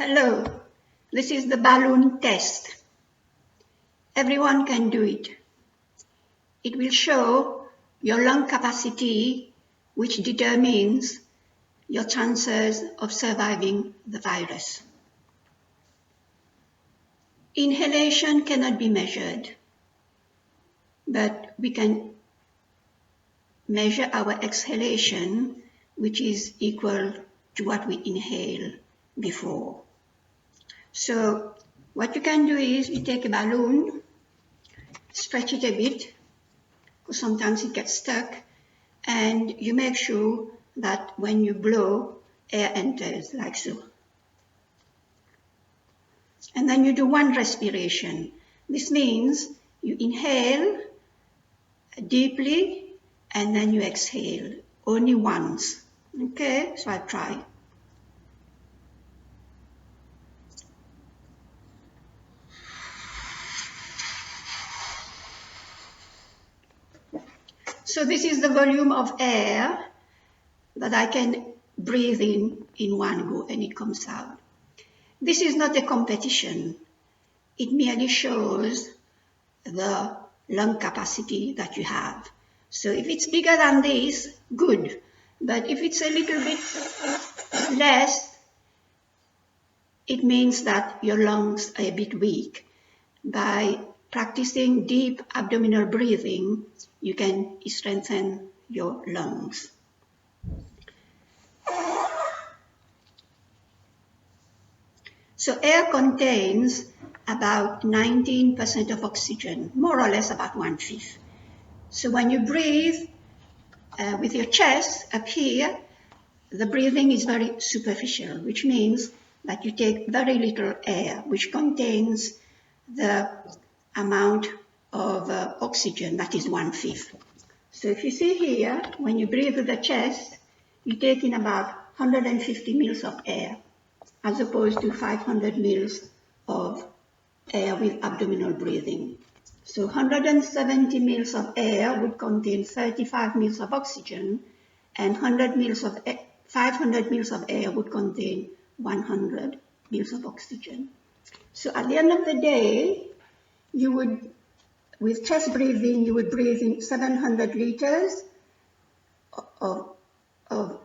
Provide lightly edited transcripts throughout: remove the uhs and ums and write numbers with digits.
Hello, this is the balloon test. Everyone can do it. It will show your lung capacity, which determines your chances of surviving the virus. Inhalation cannot be measured, but we can measure our exhalation, which is equal to what we inhale before. So what you can do is you take a balloon, stretch it a bit, because sometimes it gets stuck, and you make sure that when you blow, air enters like so. And then you do one respiration. This means you inhale deeply and then you exhale only once. Okay, so I'll try. So this is the volume of air that I can breathe in one go, and it comes out. This is not a competition. It merely shows the lung capacity that you have. So if it's bigger than this, good. But if it's a little bit less, it means that your lungs are a bit weak. By practicing deep abdominal breathing, you can strengthen your lungs. So air contains about 19% of oxygen, more or less about 1/5. So when you breathe with your chest up here, the breathing is very superficial, which means that you take very little air, which contains the amount of oxygen, that is 1/5. So if you see here, when you breathe with the chest, you take in about 150 mils of air, as opposed to 500 mils of air with abdominal breathing. So 170 mils of air would contain 35 mils of oxygen, and 500 mils of air would contain 100 mils of oxygen. So at the end of the day, you would, with chest breathing, you would breathe in 700 liters of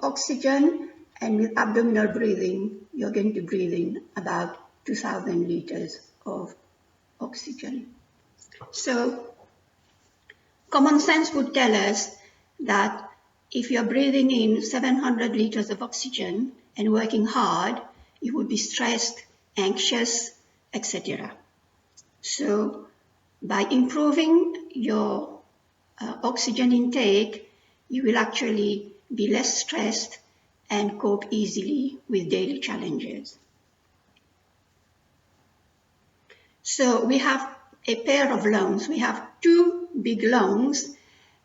oxygen, and with abdominal breathing, you're going to breathe in about 2,000 liters of oxygen. So common sense would tell us that if you're breathing in 700 liters of oxygen and working hard, you would be stressed, anxious, etc. So by improving your oxygen intake, you will actually be less stressed and cope easily with daily challenges. So we have a pair of lungs. We have two big lungs,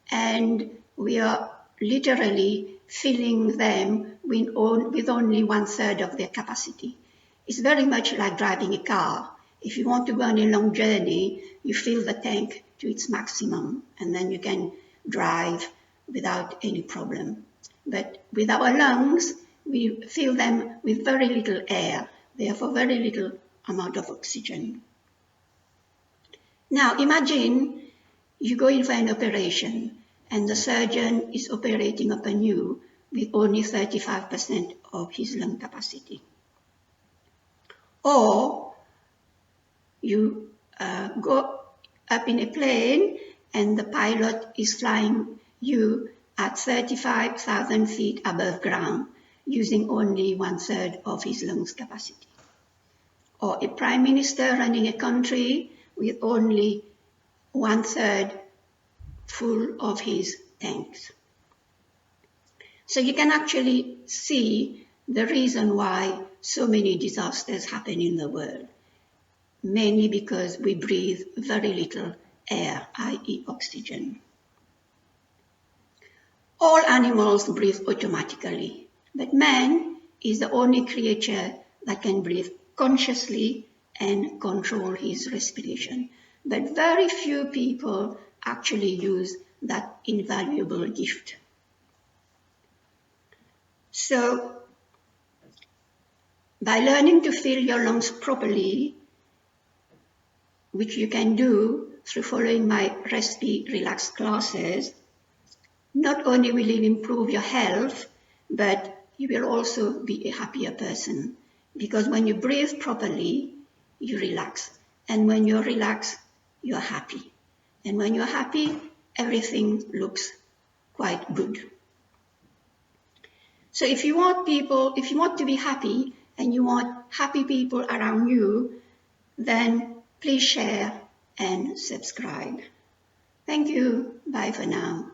and we are literally filling them with only 1/3 of their capacity. It's very much like driving a car. If you want to go on a long journey, you fill the tank to its maximum, and then you can drive without any problem. But with our lungs, we fill them with very little air, therefore very little amount of oxygen. Now imagine you go in for an operation and the surgeon is operating upon you with only 35% of his lung capacity. Or you go up in a plane and the pilot is flying you at 35,000 feet above ground using only 1/3 of his lungs capacity. Or a prime minister running a country with only 1/3 full of his tanks. So you can actually see the reason why so many disasters happen in the world, mainly because we breathe very little air, i.e. oxygen. All animals breathe automatically, but man is the only creature that can breathe consciously and control his respiration. But very few people actually use that invaluable gift. So By learning to fill your lungs properly, which you can do through following my Recipe Relax classes, not only will it improve your health, but you will also be a happier person. Because when you breathe properly, you relax. And when you're relaxed, you're happy. And when you're happy, everything looks quite good. So if you want to be happy and you want happy people around you, then please share and subscribe. Thank you. Bye for now.